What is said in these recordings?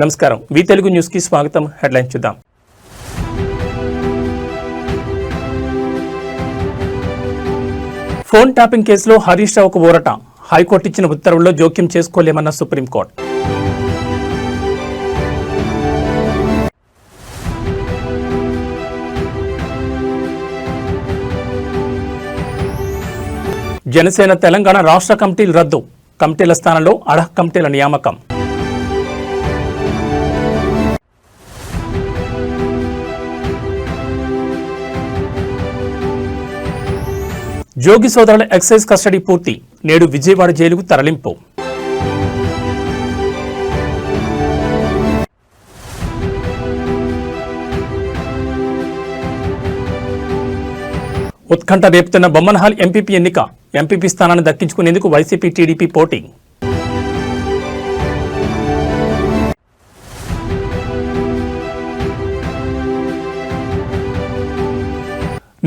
నమస్కారం వి తెలుగు న్యూస్ కి స్వాగతం. హెడ్లైన్స్ చూద్దాం. ఫోన్ ట్యాపింగ్ కేసులో హరీష్ రావుకు ఊరట. హైకోర్టు ఇచ్చిన ఉత్తర్వుల్లో జోక్యం చేసుకోలేమన్న సుప్రీంకోర్టు. జనసేన తెలంగాణ రాష్ట్ర కమిటీలు రద్దు. కమిటీల స్థానంలో అడహ్ కమిటీల నియామకం. జోగి సోదరుల ఎక్సైజ్ కస్టడీ పూర్తి. నేడు విజయవాడ జైలుకు తరలింపు. ఉత్కంఠ రేపుతున్న బొమ్మనహాల్ ఎంపీపీ ఎన్నిక. ఎంపీపీ స్థానాన్ని దక్కించుకునేందుకు వైసీపీ టీడీపీ పోటీ.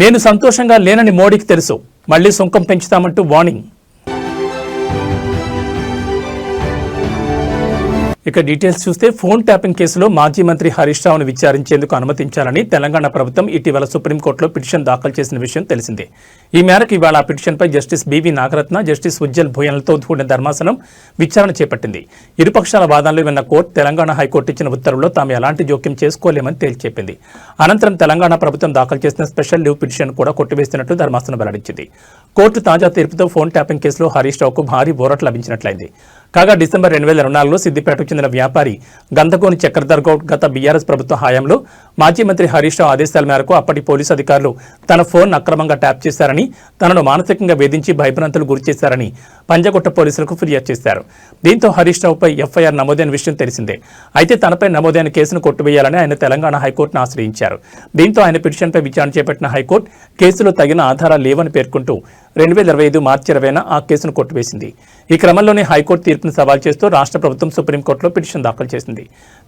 నేను సంతోషంగా లేనని మోడీకి తెలుసు. మళ్లీ సుంకం పెంచుతామంటూ వార్నింగ్. ఇక డీటెయిల్స్ చూస్తే ఫోన్ ట్యాపింగ్ కేసులో మాజీ మంత్రి హరీష్ రావును విచారించేందుకు అనుమతించాలని తెలంగాణ ప్రభుత్వం ఇటీవల సుప్రీంకోర్టులో పిటిషన్ దాఖలు చేసిన విషయం తెలిసిందే. ఈ మేరకు ఇవాళ ఆ పిటిషన్పై justice BV Nagarathna, justice Ujjal భూయన్లతో కూడిన ధర్మాసనం విచారణ చేపట్టింది. ఇరుపక్షాల వాదనలు విన్న కోర్టు తెలంగాణ హైకోర్టు ఇచ్చిన ఉత్తర్వుల్లో తాము ఎలాంటి జోక్యం చేసుకోలేమని తేల్చెప్పింది. అనంతరం తెలంగాణ ప్రభుత్వం దాఖలు చేసిన స్పెషల్ లీవ్ పిటిషన్ కూడా కొట్టివేస్తున్నట్టు ధర్మాసనం వెల్లడించింది. కోర్టు తాజా తీర్పుతో ఫోన్ ట్యాపింగ్ కేసులో హరీష్ రావుకు భారీ ఊరట లభించినట్లయింది. కాగా డిసెంబర్ 2024లో సిద్దిపేటకు చెందిన వ్యాపారి గంధగోని చక్రధర్ గౌడ్ గత బీఆర్ఎస్ ప్రభుత్వ హయాంలో మాజీ మంత్రి హరీష్ రావు ఆదేశాల మేరకు అప్పటి పోలీసు అధికారులు తన ఫోన్ అక్రమంగా ట్యాప్ చేశారని, తనను మానసికంగా వేధించి భయభ్రాంతులు గురిచేశారని పంజగుట్ట పోలీసులకు ఫిర్యాదు చేశారు. దీంతో హరీష్ రావుపై ఎఫ్ఐఆర్ నమోదైన విషయం తెలిసిందే. అయితే తనపై నమోదైన కేసును కొట్టివేయాలని ఆయన తెలంగాణ హైకోర్టును ఆశ్రయించారు. దీంతో ఆయన పిటిషన్పై విచారణ చేపట్టిన హైకోర్టు కేసులో తగిన ఆధారాలు లేవని పేర్కొంటూ 2025 మార్చి 20న ఆ కేసును కొట్టివేసింది. ఈ క్రమంలోనే హైకోర్టు తీర్పును సవాల్ చేస్తూ రాష్ట్ర ప్రభుత్వం సుప్రీంకోర్టులో పిటిషన్ దాఖలు చేసింది.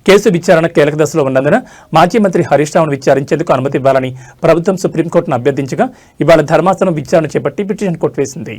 కేసు విచారణ కీలక దశలో ఉన్నందున మాజీ మంత్రి హరీష్ రావును విచారించేందుకు అనుమతి ఇవ్వాలని ప్రభుత్వం సుప్రీంకోర్టును అభ్యర్థించగా ఇవాళ ధర్మాసనం విచారణ చేపట్టి పిటిషన్ కొట్టివేసింది.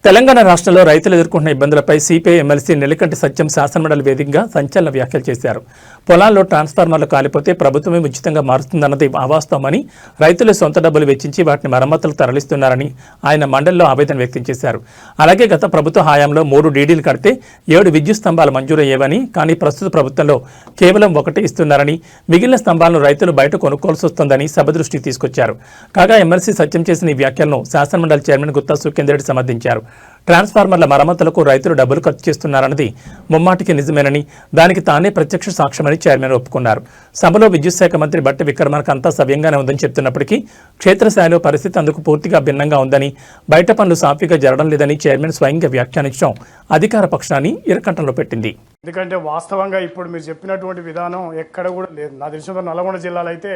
తెలంగాణ రాష్ట్రంలో రైతులు ఎదుర్కొంటున్న ఇబ్బందులపై సిపిఐ ఎమ్మెల్సీ నెల్లికంటి సత్యం శాసనమండలి వేదికగా సంచలన వ్యాఖ్యలు చేశారు. పొలాల్లో ట్రాన్స్ఫార్మర్లు కాలిపోతే ప్రభుత్వమే ఉచితంగా మారుస్తుందన్నది అవాస్తవమని, రైతులు సొంత డబ్బులు వెచ్చించి వాటిని మరమ్మతులకు తరలిస్తున్నారని ఆయన మండలిలో ఆవేదన వ్యక్తం చేశారు. అలాగే గత ప్రభుత్వ హయాంలో 3 డీడీలు కడితే 7 విద్యుత్ స్తంభాలు మంజూరయ్యేవని, కానీ ప్రస్తుత ప్రభుత్వంలో కేవలం 1 ఇస్తున్నారని, మిగిలిన స్తంభాలను రైతులు బయట కొనుక్కోవాల్సి వస్తోందని సభ దృష్టికి తీసుకొచ్చారు. కాగా ఎమ్మెల్సీ సత్యం చేసిన ఈ వ్యాఖ్యలను శాసనమండలి చైర్మన్ గుత్తా సుఖేందర్ రెడ్డి సమర్థించారు. ట్రాన్స్ఫార్మర్ల మరమ్మతులకు రైతులు డబ్బులు ఖర్చు చేస్తున్నారన్నది ముమ్మాటికి నిజమేనని, దానికి తానే ప్రత్యక్ష సాక్ష్యమని చైర్మన్ ఒప్పుకున్నారు. సభలో విద్యుత్ శాఖ మంత్రి బట్టి విక్రమార్క అంతా సవ్యంగానే ఉందని చెప్తున్నప్పటికీ క్షేత్రస్థాయిలో పరిస్థితి అందుకు పూర్తిగా భిన్నంగా ఉందని, బయట పనులు సాఫీగా జరగడం లేదని చైర్మన్ స్వయంగా వ్యాఖ్యానించడం అధికార పక్షాన్ని ఇరకంటంలో పెట్టింది. ఎందుకంటే వాస్తవంగా ఇప్పుడు మీరు చెప్పినటువంటి విధానం ఎక్కడ కూడా లేదు. నా తెలిసిన నల్గొండ జిల్లాలో అయితే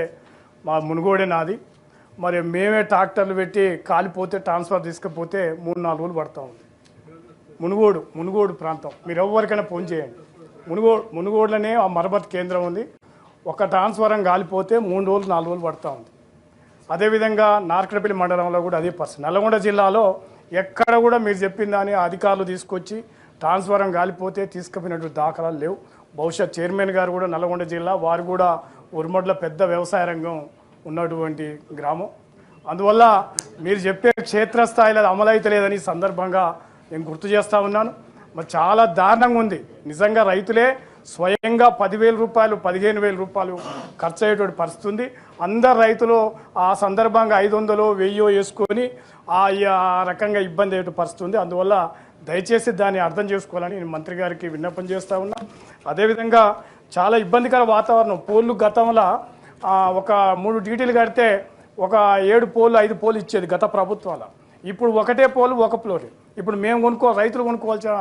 మా మునుగోడే నాది. మరి మేమే ట్రాక్టర్లు పెట్టి కాలిపోతే ట్రాన్స్ఫర్ తీసుకుపోతే 3-4 రోజులు పడతా ఉంది. మునుగోడు ప్రాంతం మీరు ఎవరికైనా ఫోన్ చేయండి. మునుగోడులోనే ఆ మరమ్మతు కేంద్రం ఉంది. ఒక ట్రాన్స్ఫారం కాలిపోతే 3 రోజులు 4 రోజులు పడతా ఉంది. అదేవిధంగా నార్కడపల్లి మండలంలో కూడా అదే పరిస్థితి. నల్గొండ జిల్లాలో ఎక్కడ కూడా మీరు చెప్పిందని అధికారులు తీసుకొచ్చి ట్రాన్స్ఫారం కాలిపోతే తీసుకుపోయినటువంటి దాఖలాలు లేవు. బహుశా చైర్మన్ గారు కూడా నల్గొండ జిల్లా, వారు కూడా ఉరుమడ్ల పెద్ద వ్యవసాయ రంగం ఉన్నటువంటి గ్రామం. అందువల్ల మీరు చెప్పే క్షేత్రస్థాయిలో అమలైతే లేదని సందర్భంగా నేను గుర్తు చేస్తూ ఉన్నాను. మరి చాలా దారుణంగా ఉంది. నిజంగా రైతులే స్వయంగా 10,000 రూపాయలు 15,000 రూపాయలు ఖర్చు అయ్యేటువంటి పరిస్థితి ఉంది. అందరు రైతులు ఆ సందర్భంగా 500 1000 వేసుకొని ఆ రకంగా ఇబ్బంది అయ్యే పరిస్థితి ఉంది. అందువల్ల దయచేసి దాన్ని అర్థం చేసుకోవాలని నేను మంత్రి గారికి విన్నపం చేస్తూ ఉన్నా. అదేవిధంగా చాలా ఇబ్బందికర వాతావరణం. పోళ్ళు గతంలో ఒక 3 డీటీలు కడితే ఒక 7 పోలు 5 పోలు ఇచ్చేది గత ప్రభుత్వాల. ఇప్పుడు 1 పోలు 1 ఫ్లోర్. ఇప్పుడు మేము రైతులు కొనుక్కోవాల్సిన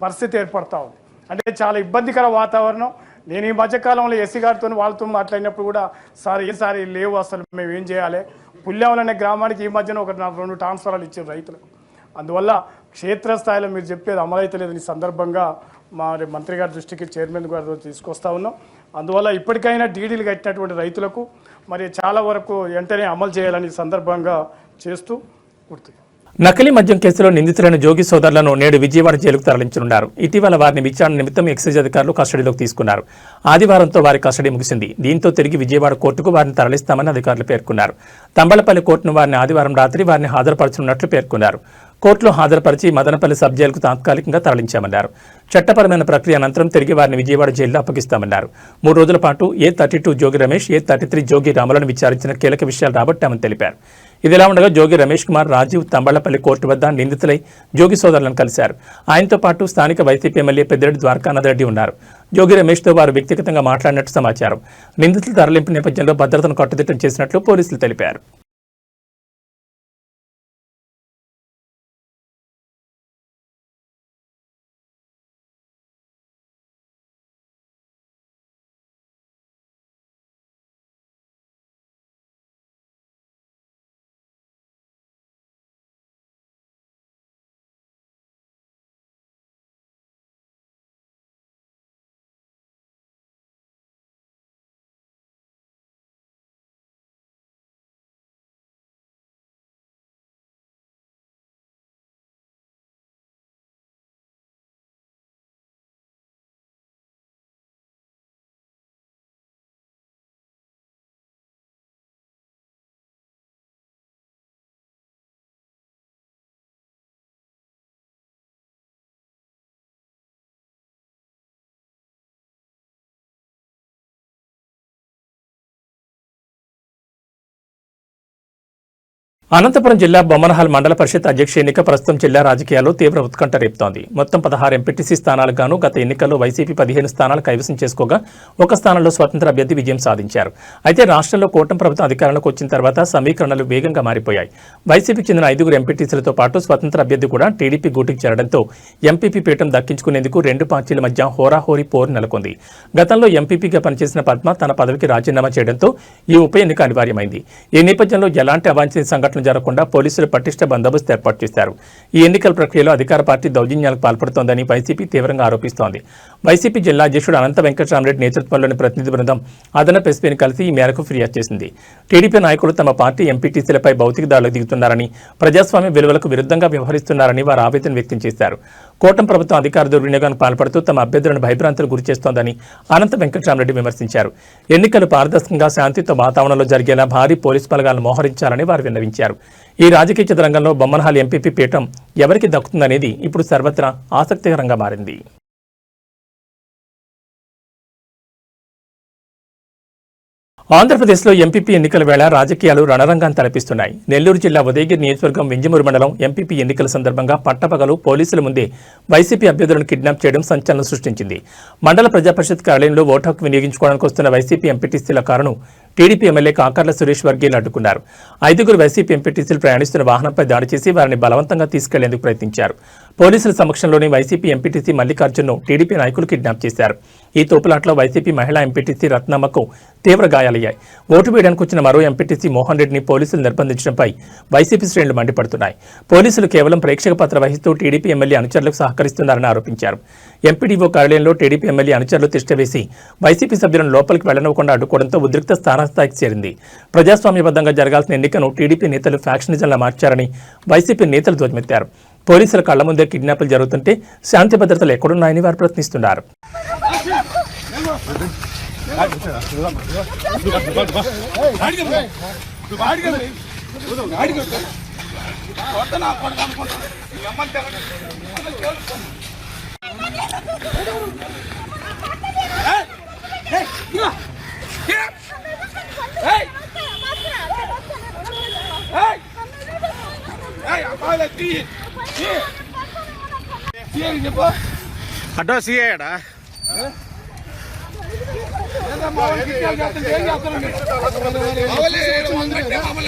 పరిస్థితి ఏర్పడతా ఉంది. అంటే చాలా ఇబ్బందికర వాతావరణం. నేను ఈ మధ్యకాలంలో ఎస్సీ గారితో వాళ్ళతో మాట్లాడినప్పుడు కూడా సార్ ఈసారి లేవు, అసలు మేము ఏం చేయాలి, పుల్యావల్ అనే గ్రామానికి ఈ మధ్యన ఒక 2 ట్రాన్స్ఫరాలు ఇచ్చారు రైతులకు. అందువల్ల క్షేత్రస్థాయిలో మీరు చెప్పేది అమలైతలేదు. ఈ సందర్భంగా మంత్రి గారి దృష్టికి చైర్మన్ గారి తీసుకొస్తా ఉన్నాం. అందువల్ల ఇప్పటికైనా డీడీలు కట్టినటువంటి రైతులకు మరి చాలా వరకు వెంటనే అమలు చేయాలని సందర్భంగా చేస్తూ గుర్తు. నకిలీ మద్యం కేసులో నిందితులైన జోగి సోదరులను నేడు విజయవాడ జైలుకు తరలించనున్నారు. ఇటీవల వారిని విచారణ నిమిత్తం ఎక్సైజ్ అధికారులు కస్టడీలోకి తీసుకున్నారు. ఆదివారంతో వారి కస్టడీ ముగిసింది. దీంతో తిరిగి విజయవాడ కోర్టుకు వారిని తరలిస్తామని అధికారులు పేర్కొన్నారు. తంబళ్లపల్లి కోర్టును వారిని ఆదివారం రాత్రి వారిని హాజరుపరచనున్నట్లు పేర్కొన్నారు. కోర్టులో హాజరుపరిచి మదనపల్లి సబ్ జైలుకు తాత్కాలికంగా తరలించామన్నారు. చట్టపరమైన ప్రక్రియ అనంతరం తిరిగి వారిని విజయవాడ జైల్లో అప్పగిస్తామన్నారు. 3 రోజుల పాటు A32 జోగి రమేష్, A33 జోగి రాములను విచారించిన కీలక విషయాలు రాబట్టామని తెలిపారు. ఇదిలా ఉండగా జోగి రమేష్ కుమార్, రాజీవ్ తంబళ్లపల్లి కోర్టు వద్ద నిందితులై జోగి సోదరులను కలిశారు. ఆయనతో పాటు స్థానిక వైసీపీ ఎమ్మెల్యే పెద్దిరెడ్డి ద్వారకానాథ్ రెడ్డి ఉన్నారు. జోగి రమేష్తో వారు వ్యక్తిగతంగా మాట్లాడినట్టు సమాచారం. నిందితుల తరలింపు నేపథ్యంలో భద్రతను కట్టుదిట్టం చేసినట్లు పోలీసులు తెలిపారు. అనంతపురం జిల్లా బొమ్మనహాల్ మండల పరిషత్ అధ్యక్ష ఎన్నిక ప్రస్తుతం జిల్లా రాజకీయాల్లో తీవ్ర ఉత్కంఠ రేపుతోంది. మొత్తం 16 ఎంపీటీసీ స్థానాలకు గాను గత ఎన్నికల్లో వైసీపీ 15 స్థానాలు కైవసం చేసుకోగా ఒక స్థానంలో స్వతంత్ర అభ్యర్థి విజయం సాధించారు. అయితే రాష్ట్రంలో కూటమి ప్రభుత్వం అధికారంలోకి వచ్చిన తర్వాత సమీకరణలు వేగంగా మారిపోయాయి. వైసీపీకి చెందిన 5 ఎంపీటీసీలతో పాటు స్వతంత్ర అభ్యర్థి కూడా టీడీపీ గూటికి చేరడంతో ఎంపీపీ పీఠం దక్కించుకునేందుకు 2 పార్టీల మధ్య హోరాహోరీ పోరు నెలకొంది. గతంలో ఎంపీపీగా పనిచేసిన పద్మ తన పదవికి రాజీనామా చేయడంతో ఈ ఉప ఎన్నిక అనివార్యమైంది. ఈ నేపథ్యంలో ఎలాంటి అవాంఛనీయ సంఘటనలు జరగకుండా పోలీసులు పటిష్ట బందోబస్తు ఏర్పాటు చేశారు. ఈ ఎన్నికల ప్రక్రియలో అధికార పార్టీ దౌర్జన్యాలకు పాల్పడుతోందని వైసీపీ తీవ్రంగా ఆరోపిస్తోంది. వైసీపీ జిల్లా అధ్యక్షుడు అనంత వెంకటరామరెడ్డి నేతృత్వంలోని ప్రతినిధి బృందం అదనపు ఎస్పీని కలిసి ఈ మేరకు ఫిర్యాదు చేసింది. టీడీపీ నాయకులు తమ పార్టీ ఎంపీటీసీలపై భౌతిక దాడులకు దిగుతున్నారని, ప్రజాస్వామ్య విలువలకు విరుద్ధంగా వ్యవహరిస్తున్నారని వారు ఆవేదన వ్యక్తం చేశారు. కూటమి ప్రభుత్వం అధికార దుర్వినియోగానికి పాల్పడుతూ తమ అభ్యర్థులను భయభ్రాంతులకు గురి చేస్తోందని అనంత వెంకటరామరెడ్డి విమర్శించారు. ఎన్నికలు పారదర్శకంగా శాంతియుత వాతావరణంలో జరిగేలా భారీ పోలీసు బలగాలను మోహరించాలని వారు విన్నవించారు. ఈ రాజకీయ చదరంగంలో బొమ్మనహాల్ ఎంపీపీ పీఠం ఎవరికి దక్కుతుందనేది ఇప్పుడు సర్వత్రా ఆసక్తికరంగా మారింది. ఆంధ్రప్రదేశ్లో ఎంపీపీ ఎన్నికల వేళ రాజకీయాలు రణరంగాన్ని తలపిస్తున్నాయి. నెల్లూరు జిల్లా ఉదయగిరి నియోజకవర్గం వింజమూరు మండలం ఎంపీపీ ఎన్నికల సందర్భంగా పట్టపగలు పోలీసుల ముందే వైసీపీ అభ్యర్థులను కిడ్నాప్ చేయడం సంచలనం సృష్టించింది. మండల ప్రజాపరిషత్ కార్యాలయంలో ఓటు హక్కు వినియోగించుకోవడానికి వస్తున్న వైసీపీ ఎంపీటీసీల కారును టీడీపీ ఎమ్మెల్యే కాకర్ల సురేష్ వర్గీయులు అడ్డుకున్నారు. 5 వైసీపీ ఎంపీటీసీలు ప్రయాణిస్తున్న వాహనంపై దాడి చేసి వారిని బలవంతంగా తీసుకెళ్లేందుకు ప్రయత్నించారు. పోలీసుల సమక్షంలోని వైసీపీ ఎంపీటీసీ మల్లికార్జున్ను టీడీపీ నాయకులు కిడ్నాప్ చేశారు. ఈ తోపులాట్లో వైసీపీ మహిళా ఎంపీటీసీ రత్నమ్మకు తీవ్ర గాయాలయ్యాయి. ఓటు వేయడానికి వచ్చిన మరో ఎంపీటీసీ మోహన్ రెడ్డిని పోలీసులు నిర్బంధించడంపై వైసీపీ శ్రేణులు మండిపడుతున్నాయి. పోలీసులు కేవలం ప్రేక్షక పాత్ర వహిస్తూ టీడీపీ ఎమ్మెల్యే అనుచరులకు సహకరిస్తున్నారని ఆరోపించారు. ఎంపీడీఓ కార్యాలయంలో టీడీపీ ఎమ్మెల్యే అనుచరులు తిష్టవేసి వైసీపీ సభ్యులను లోపలికి వెళ్లనివ్వకుండా అడ్డుకోవడంతో ఉద్రిక్త స్థాయికి చేరింది. ప్రజాస్వామ్యబద్ధంగా జరగాల్సిన ఎన్నికను టీడీపీ నేతలు ఫ్యాక్షనిజంలా మార్చారని వైసీపీ నేతలు ధ్వజమెత్తారు. పోలీసుల కళ్ల ముందే కిడ్నాపులు జరుగుతుంటే శాంతి భద్రతలు ఎక్కడున్నాయని వారు ప్రశ్నిస్తున్నారు. అడ్డో సీఏడా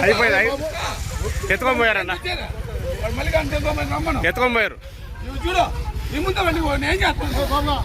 అయిపోయింది. ఎత్తుకొని పోయారన్న, ఎత్తుకొని పోయారు. చూడు ఈ ముందు ఏం చేస్తాను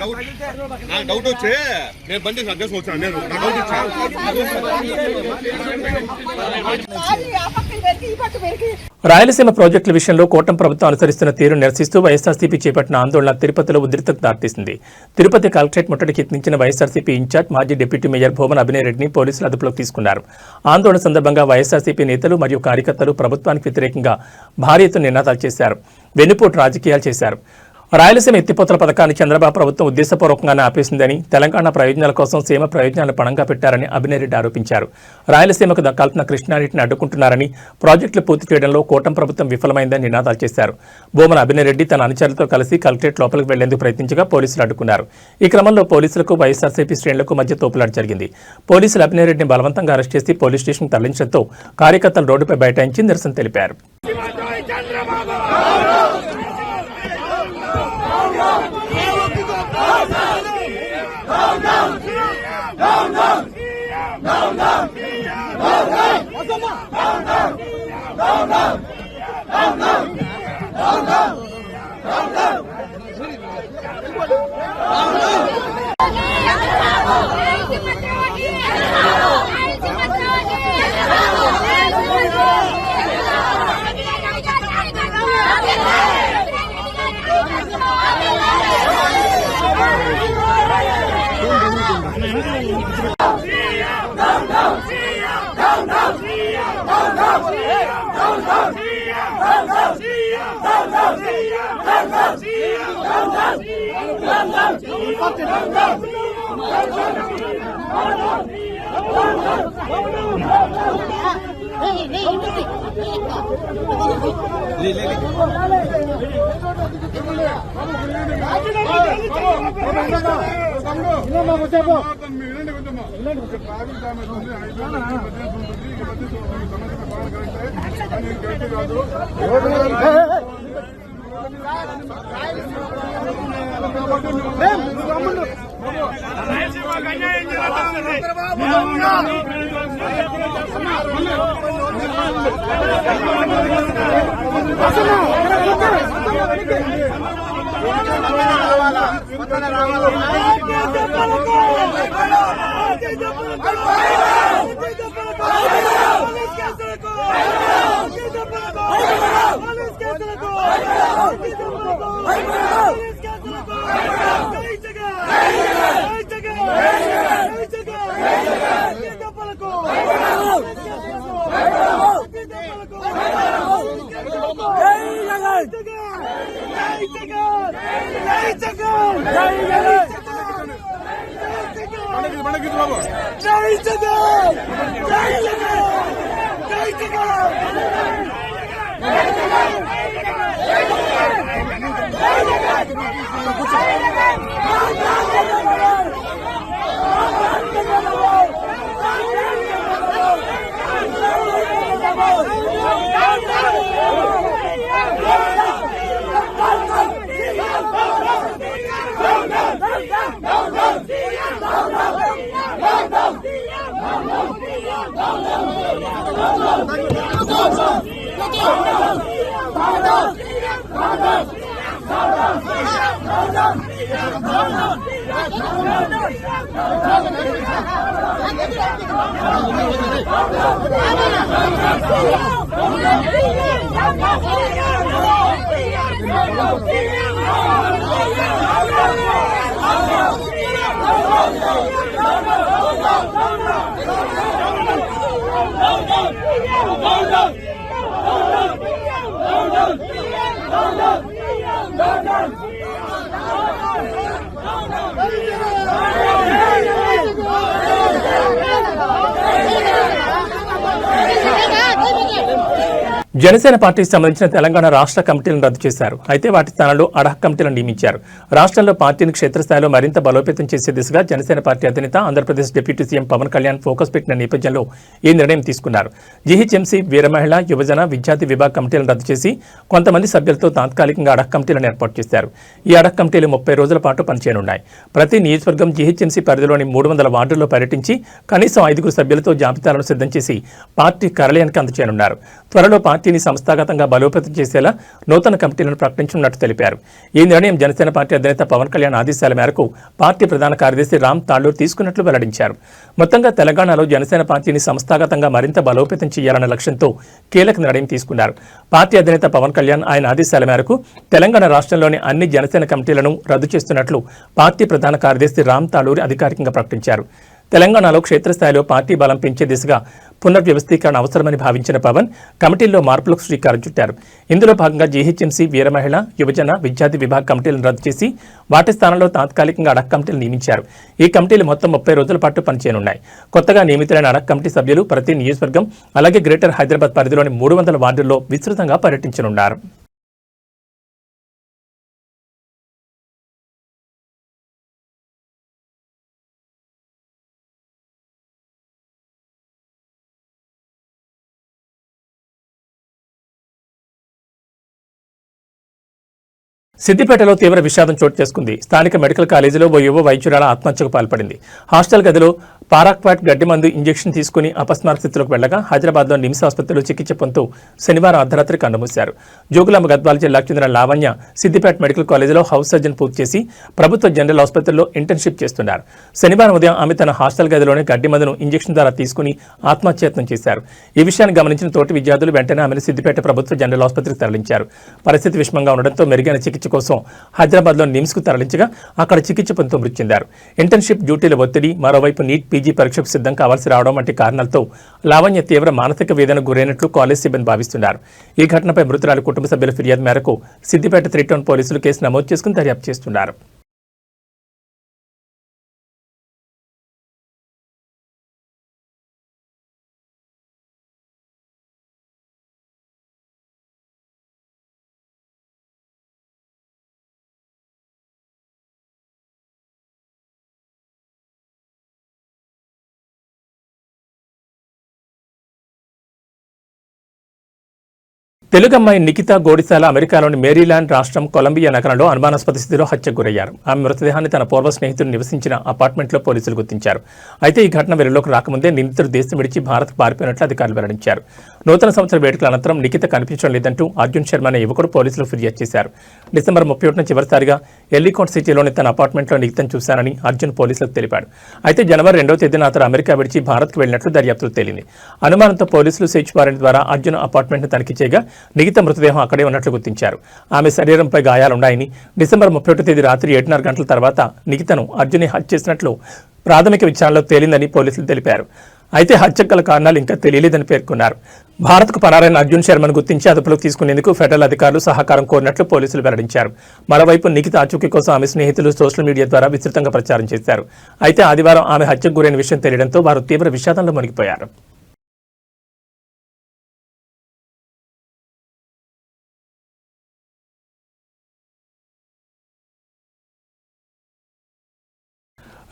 నాకు డౌట్ వచ్చి నేను బండి అడ్రస్ వచ్చాను నేను రాయలసీమ ప్రాజెక్టుల విషయంలో కూటమి ప్రభుత్వం అనుసరిస్తున్న తీరు నిరసిస్తూ వైఎస్ఆర్సీపీ చేపట్టిన ఆందోళన తిరుపతిలో ఉద్రిక్తతకు దారితీసింది. తిరుపతి కలెక్టరేట్ ముట్టడికి యత్నించిన వైఎస్ఆర్సీపీ ఇన్ఛార్జ్ మాజీ డిప్యూటీ మేయర్ భూమన అభినయ్ రెడ్డిని పోలీసులు అదుపులోకి తీసుకున్నారు. ఆందోళన సందర్భంగా వైఎస్ఆర్సీపీ నేతలు మరియు కార్యకర్తలు ప్రభుత్వానికి వ్యతిరేకంగా భారీ ఎత్తున నినాదాలు చేశారు. వెన్నుపోటు రాజకీయాలు చేశారు. రాయలసీమ ఎత్తిపోతల పథకాన్ని చంద్రబాబు ప్రభుత్వం ఉద్దేశపూర్వకంగానే ఆపేసిందని, తెలంగాణ ప్రయోజనాల కోసం సీమ ప్రయోజనాలను పణంగా పెట్టారని అభినయ్ రెడ్డి ఆరోపించారు. రాయలసీమకు దక్కాల్సిన కృష్ణానీటిని అడ్డుకుంటున్నారని, ప్రాజెక్టులు పూర్తి చేయడంలో కూటమి ప్రభుత్వం విఫలమైందని నినాదాలు చేశారు. భూమన అభినయ్ రెడ్డి తన అనుచరులతో కలిసి కలెక్టరేట్ లోపలికి వెళ్లేందుకు ప్రయత్నించగా పోలీసులు అడ్డుకున్నారు. ఈ క్రమంలో పోలీసులకు వైఎస్ఆర్సీపీ శ్రేణులకు మధ్య తోపులాట జరిగింది. పోలీసులు అభినయ్ రెడ్డిని బలవంతంగా అరెస్ట్ చేసి పోలీస్ స్టేషన్కు తరలించడంతో కార్యకర్తలు రోడ్డుపై బైఠాయించి నిరసన తెలిపారు. Down, జనసేన పార్టీకి సంబంధించిన తెలంగాణ రాష్ట్ర కమిటీలను రద్దు చేశారు. అయితే వాటి స్థానంలో అడహ కమిటీలను నియమించారు. రాష్ట్రంలో పార్టీని క్షేత్రస్థాయిలో మరింత బలోపేతం చేసే దిశగా జనసేన పార్టీ అధినేత Andhra Pradesh deputy CM Pawan Kalyan focus పెట్టిన నేపథ్యంలో ఈ నిర్ణయం తీసుకున్నారు. జీహెచ్ఎంసీ, వీరమహిళ, యువజన, విద్యార్థి విభాగ కమిటీలను రద్దు చేసి కొంతమంది సభ్యులతో తాత్కాలికంగా అడహ కమిటీలను ఏర్పాటు చేశారు. ఈ అడహ కమిటీలు 30 రోజుల పాటు పనిచేయనున్నాయి. ప్రతి నియోజకవర్గం జీహెచ్ఎంసీ పరిధిలోని 300 వార్డుల్లో పర్యటించి కనీసం 5 సభ్యులతో జాబితాలను సిద్ధం చేసి పార్టీ కార్యాలయానికి అందజేయనున్నారు. త్వరలో పార్టీని సంస్థాగతంగా బలోపేతం చేసేలా నూతన కమిటీలను ప్రకటించనున్నట్టు తెలిపారు. ఈ నిర్ణయం జనసేన పార్టీ అధినేత పవన్ కళ్యాణ్ ఆదేశాల మేరకు పార్టీ ప్రధాన కార్యదర్శి రామ్ తాళ్లూర్ తీసుకున్నట్లు వెల్లడించారు. మొత్తంగా తెలంగాణలో జనసేన పార్టీని సంస్థాగతంగా మరింత బలోపేతం చేయాలన్న లక్ష్యంతో కీలక నిర్ణయం తీసుకున్నారు. పార్టీ అధినేత పవన్ కళ్యాణ్ ఆయన ఆదేశాల మేరకు తెలంగాణ రాష్ట్రంలోని అన్ని జనసేన కమిటీలను రద్దు చేస్తున్నట్లు పార్టీ ప్రధాన కార్యదర్శి రామ్ తాళ్లూర్ అధికారికంగా ప్రకటించారు. తెలంగాణలో క్షేత్రస్థాయిలో పార్టీ బలం పెంచే దిశగా పునర్వ్యవస్థీకరణ అవసరమని భావించిన పవన్ కమిటీల్లో మార్పులకు శ్రీకారం చుట్టారు. ఇందులో భాగంగా జీహెచ్ఎంసీ, వీరమహిళ, యువజన, విద్యార్థి విభాగ కమిటీలను రద్దు చేసి వాటి స్థానంలో తాత్కాలికంగా అడహ కమిటీలు నియమించారు. ఈ కమిటీలు మొత్తం 30 రోజుల పాటు పనిచేయనున్నాయి. కొత్తగా నియమితులైన అడహ కమిటీ సభ్యులు ప్రతి నియోజకవర్గం అలాగే గ్రేటర్ హైదరాబాద్ పరిధిలోని 300 వార్డుల్లో విస్తృతంగా పర్యటించనున్నారు. సిద్దిపేటలో తీవ్ర విషాదం చోటు చేసుకుంది. స్థానిక మెడికల్ కాలేజీలో ఓ యువ వైద్యురాల ఆత్మహత్యకు పాల్పడింది. హాస్టల్ గదిలో పారాక్వాట్ గడ్డి మందు ఇంజెక్షన్ తీసుకుని అపస్మారక స్థితిలోకి వెళ్లగా హైదరాబాద్లో నిమ్స్ ఆసుపత్రిలో చికిత్స పొందుతూ శనివారం అర్ధరాత్రి కన్నుమూశారు. జోగులాంబ గద్వాల జిల్లాకు చెందిన లావణ్య సిద్దిపేట మెడికల్ కాలేజీలో హౌస్ సర్జన్ పూర్తి చేసి ప్రభుత్వ జనరల్ ఆసుపత్రిలో ఇంటర్న్షిప్ చేస్తున్నారు. శనివారం ఉదయం ఆమె తన హాస్టల్ గదిలోనే గడ్డి మందును ఇంజెక్షన్ ద్వారా తీసుకుని ఆత్మహత్యయత్నం చేశారు. ఈ విషయాన్ని గమనించిన తోటి విద్యార్థులు వెంటనే ఆమెను సిద్దిపేట ప్రభుత్వ జనరల్ ఆసుపత్రికి తరలించారు. పరిస్థితి విషమంగా ఉండడంతో మెరుగైన చికిత్స కోసం హైదరాబాద్లో నిమ్స్ కు తరలించగా అక్కడ చికిత్స పొందుతూ మృతి చెందారు. ఇంటర్న్షిప్ డ్యూటీల ఒత్తిడి, మరోవైపు నీట్ పీజీ పరీక్షకు సిద్ధం కావాల్సి రావడం వంటి కారణాలతో లావణ్య తీవ్ర మానసిక వేదనకు గురైనట్లు కాలేజ్ సిబ్బంది భావిస్తున్నారు. ఈ ఘటనపై మృతురాలి కుటుంబ సభ్యుల ఫిర్యాదు మేరకు సిద్దిపేట 3 టౌన్ పోలీసులు కేసు నమోదు చేసుకుని దర్యాప్తు చేస్తున్నారు. తెలుగు అమ్మాయి నిఖిత గోడిసాల అమెరికాలోని మేరీల్యాండ్ రాష్ట్రం కొలంబియా నగరంలో అనుమానాస్పద స్థితిలో హత్యకు గురయ్యారు. ఆమె మృతదేహాన్ని తన పూర్వ స్నేహితుడు నివసించిన అపార్ట్మెంట్లో పోలీసులు గుర్తించారు. అయితే ఈ ఘటన వెలుగులోకి రాకముందే నిందితుడు దేశం విడిచి భారత్కు పారిపోయినట్లు అధికారులు వెల్లడించారు. నూతన సంవత్సర వేడుకల అనంతరం నిఖిత కనిపించడం లేదంటూ అర్జున్ శర్మ అనే యువకుడు పోలీసులు ఫిర్యాదు చేశారు. డిసెంబర్ 31న చివరిసారిగా ఎల్లికోట్ సిటీలోని తన అపార్ట్మెంట్లో నిఖితను చూశానని అర్జున్ పోలీసులకు తెలిపాడు. అయితే జనవరి 2వ తేదీన అతను అమెరికా విడిచి భారత్కు వెళ్లినట్లు దర్యాప్తులో తేలింది. అనుమానంతో పోలీసులు సెర్చ్ వారెంట్ ద్వారా అర్జున్ అపార్ట్మెంట్ను తనిఖీ చేయగా నిఖిత మృతదేహం అక్కడే ఉన్నట్లు గుర్తించారు. ఆమె శరీరంపై గాయాలున్నాయని, డిసెంబర్ 31 తేదీ రాత్రి 7:30 గంటల తర్వాత నిఖితను అర్జున్ హత్య చేసినట్లు ప్రాథమిక విచారణలో తేలిందని పోలీసులు తెలిపారు. అయితే హత్యకు గల కారణాలు ఇంకా తెలియలేదని పేర్కొన్నారు. భారత్కు పరారైన అర్జున్ శర్మను గుర్తించి అదుపులోకి తీసుకునేందుకు ఫెడరల్ అధికారులు సహకారం కోరినట్లు పోలీసులు వెల్లడించారు. మరోవైపు నిఖిత ఆచూకీ కోసం ఆమె స్నేహితులు సోషల్ మీడియా ద్వారా విస్తృతంగా ప్రచారం చేశారు. అయితే ఆదివారం ఆమె హత్యకు గురైన విషయం తెలియడంతో వారు తీవ్ర విషాదంలో మునిగిపోయారు.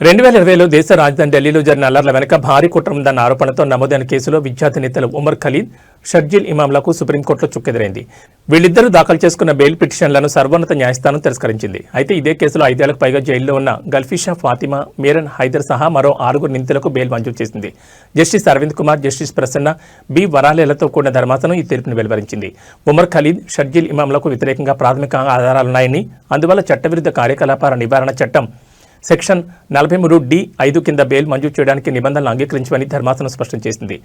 రెండు 2020లో దేశ రాజధాని ఢిల్లీలో జరిగిన అల్లర్ల వెనుక భారీ కుట్ర ఉందన్న ఆరోపణతో నమోదైన కేసులో విద్యార్థి నేతలు ఉమర్ ఖలీద్, షర్జిల్ ఇమాంలకు సుప్రీంకోర్టులో చుక్కెదురైంది. వీళ్ళిద్దరూ దాఖలు చేసుకున్న బెయిల్ పిటిషన్లను సర్వోన్నత న్యాయస్థానం తిరస్కరించింది. అయితే ఇదే కేసులో 5 ఏళ్లకు పైగా జైల్లో ఉన్న గల్ఫీషా ఫాతిమా, మీరన్ హైదర్ సహా మరో 6 నిందితులకు బెయిల్ మంజూరు చేసింది. Justice Aravind Kumar, justice Prasanna B వరాలేలతో కూడిన ధర్మాసనం ఈ తీర్పును వెలువరించింది. ఉమర్ ఖలీద్, షర్జిల్ ఇమాంలకు వ్యతిరేకంగా ప్రాథమిక ఆధారాలున్నాయని, అందువల్ల చట్టవిరుద్ధ కార్యకలాపాల నివారణ చట్టం సెక్షన్ 43(d)(5) కింద బెయిల్ మంజూరు చేయడానికి నిబంధనలు అంగీకరించమని ధర్మాసనం స్పష్టం చేసింది.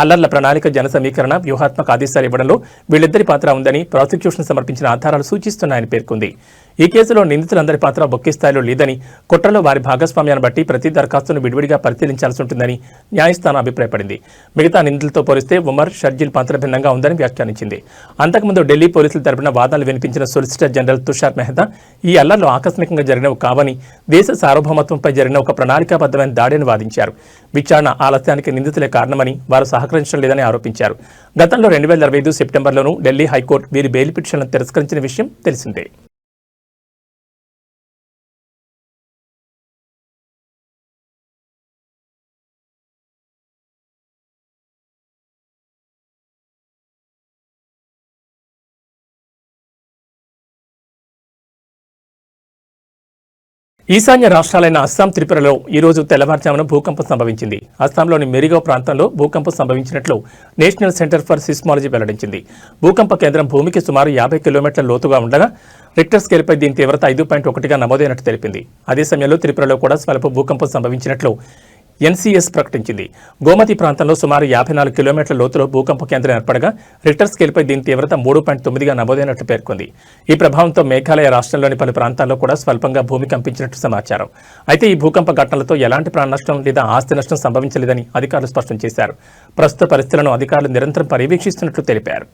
అల్లర్ల ప్రణాళిక, జన సమీకరణ, వ్యూహాత్మక ఆదేశాలు ఇవ్వడంలో వీళ్ళిద్దరి పాత్ర ఉందని ప్రాసిక్యూషన్ సమర్పించిన ఆధారాలు సూచిస్తున్నాయని పేర్కొంది. ఈ కేసులో నిందితులందరి పాత్ర ఒకే స్థాయిలో లేదని, కుట్రలో వారి భాగస్వామ్యాన్ని బట్టి ప్రతి దరఖాస్తును విడివిడిగా పరిశీలించాల్సి ఉంటుందని న్యాయస్థానం అభిప్రాయపడింది. మిగతా నిందితులతో పోలిస్తే ఉమర్, షర్జిల్ పాత్ర భిన్నంగా ఉందని వ్యాఖ్యానించింది. అంతకుముందు ఢిల్లీ పోలీసుల తరపున వాదనలు వినిపించిన సొలిసిటర్ జనరల్ తుషార్ మెహతా ఈ అల్లర్లు ఆకస్మికంగా జరిగినవి కావని, దేశ సార్వభౌమత్వంపై జరిగిన ఒక ప్రణాళికాబద్ధమైన దాడిని వాదించారు. విచారణ ఆలస్యానికి నిందితులే కారణమని, వారు సహకరించడం లేదని ఆరోపించారు. గతంలో 2025 సెప్టెంబర్లోనూ ఢిల్లీ హైకోర్టు వీరి బెయిల్ పిటిషన్లను తిరస్కరించిన విషయం తెలిసిందే. ఈశాన్య రాష్ట్రాలైన అస్సాం, త్రిపురలో ఈరోజు తెల్లవారుజామున భూకంపం సంభవించింది. అస్సాంలోని మెరిగావ్ ప్రాంతంలో భూకంపం సంభవించినట్లు నేషనల్ సెంటర్ ఫర్ సిస్మాలజీ వెల్లడించింది. భూకంప కేంద్రం భూమికి సుమారు 50 కిలోమీటర్ల లోతుగా ఉండగా రిక్టర్ స్కేల్పై దీని తీవ్రత 5.1గా నమోదైనట్టు తెలిపింది. అదే సమయంలో త్రిపురలో కూడా స్వల్ప భూకంపం సంభవించినట్లు ఎన్సీఎస్ ప్రకటించింది. గోమతి ప్రాంతంలో సుమారు 54 కిలోమీటర్ల లోతులో భూకంప కేంద్రం ఏర్పడగా రిక్టర్ స్కేల్పై దీని తీవ్రత 3.9గా నమోదైనట్లు పేర్కొంది. ఈ ప్రభావంతో మేఘాలయ రాష్ట్రంలోని పలు ప్రాంతాల్లో కూడా స్వల్పంగా భూమి కంపించినట్టు సమాచారం. అయితే ఈ భూకంప ఘటనలతో ఎలాంటి ప్రాణ నష్టం లేదా ఆస్తి నష్టం సంభవించలేదని అధికారులు స్పష్టం చేశారు. ప్రస్తుత పరిస్థితులను అధికారులు నిరంతరం పర్యవేక్షిస్తున్నట్లు తెలిపారు.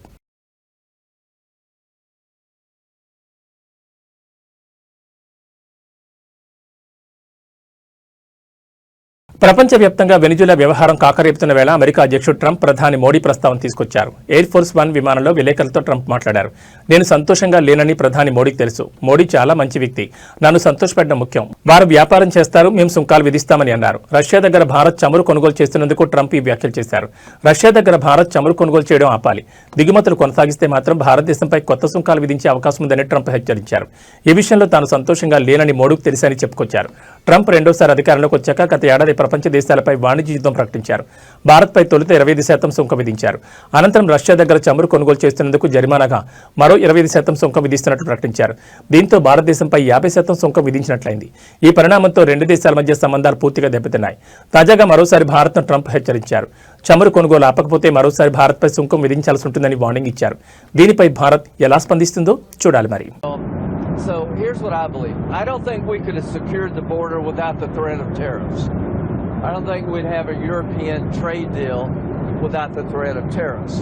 ప్రపంచవ్యాప్తంగా వెనిజులా వ్యవహారం కాకరేపుతున్న వేళ అమెరికా అధ్యక్షుడు ట్రంప్ ప్రధాని మోడీ ప్రస్తావన తీసుకొచ్చారు. ఎయిర్ ఫోర్స్ 1 విమానంలో విలేకరులతో ట్రంప్ మాట్లాడారు. నేను సంతోషంగా లేనని ప్రధాని మోడీకి తెలుసు. మోడీ చాలా మంచి వ్యక్తి. నన్ను సంతోషపెట్టడం ముఖ్యం. వారు వ్యాపారం చేస్తారు, మేము సుంకాలు విధిస్తామని అన్నారు. రష్యా దగ్గర భారత్ చమురు కొనుగోలు చేస్తున్నందుకు ట్రంప్ ఈ వ్యాఖ్యలు చేశారు. రష్యా దగ్గర భారత్ చమురు కొనుగోలు చేయడం ఆపాలి. దిగుమతులు కొనసాగిస్తే మాత్రం భారతదేశంపై కొత్త సుంకాలు విధించే అవకాశం ఉందని ట్రంప్ హెచ్చరించారు. ఈ విషయంలో తాను సంతోషంగా లేనని మోడీకి తెలుసని చెప్పుకొచ్చారు. ట్రంప్ రెండోసారి అధికారంలోకి వచ్చాక గత ఏడాది ప్రపంచ దేశాలపై వాణిజ్య యుద్ధం ప్రకటించారు. భారత్పై తొలుత 25% సుంకం విధించారు. అనంతరం రష్యా దగ్గర చమురు కొనుగోలు చేస్తున్నందుకు జరిమానాగా మరో 25% సుంకం విధిస్తున్నట్టు ప్రకటించారు. దీంతో భారతదేశంపై 50% సుంకం విధించినట్లయింది. ఈ పరిణామంతో రెండు దేశాల మధ్య సంబంధాలు పూర్తిగా దెబ్బతిన్నాయి. తాజాగా మరోసారి భారత్ను ట్రంప్ హెచ్చరించారు. చమురు కొనుగోలు ఆపకపోతే మరోసారి భారత్పై సుంకం విధించాల్సి ఉంటుందని వార్నింగ్ ఇచ్చారు. దీనిపై భారత్ ఎలా స్పందిస్తుందో చూడాలి మరి. So here's what I believe. I don't think we could have secured the border without the threat of tariffs. I don't think we'd have a European trade deal without the threat of tariffs.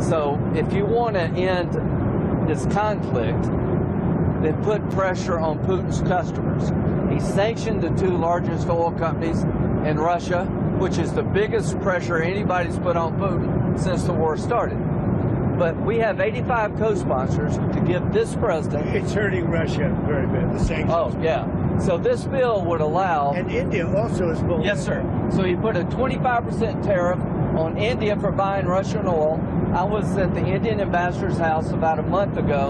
So if you want to end this conflict, then put pressure on Putin's customers. He sanctioned the 2 largest oil companies in Russia, which is the biggest pressure anybody's put on Putin since the war started. But we have 85 co-sponsors to give this president... It's hurting Russia very bad, the sanctions. Oh, yeah. So this bill would allow... And India also is bullying. Yes, sir. So you put a 25% tariff on India for buying Russian oil. I was at the Indian ambassador's house about a month ago,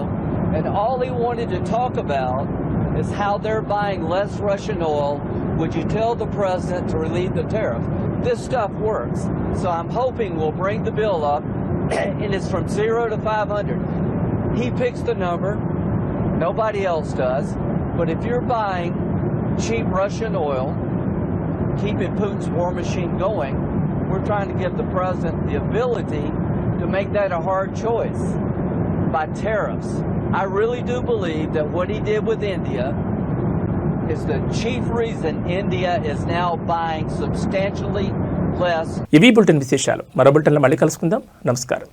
and all he wanted to talk about is how they're buying less Russian oil. Would you tell the president to relieve the tariff? This stuff works. So I'm hoping we'll bring the bill up, and it's from 0 to 500. He picks the number, nobody else does. But if you're buying cheap Russian oil, keeping Putin's war machine going, we're trying to give the president the ability to make that a hard choice by tariffs. I really do believe that what he did with India is the chief reason India is now buying substantially less. ఇవి bulletin విశేషాలు. మరో బులెటిన్లో మళ్ళీ కలుసుకుందాం. నమస్కారం.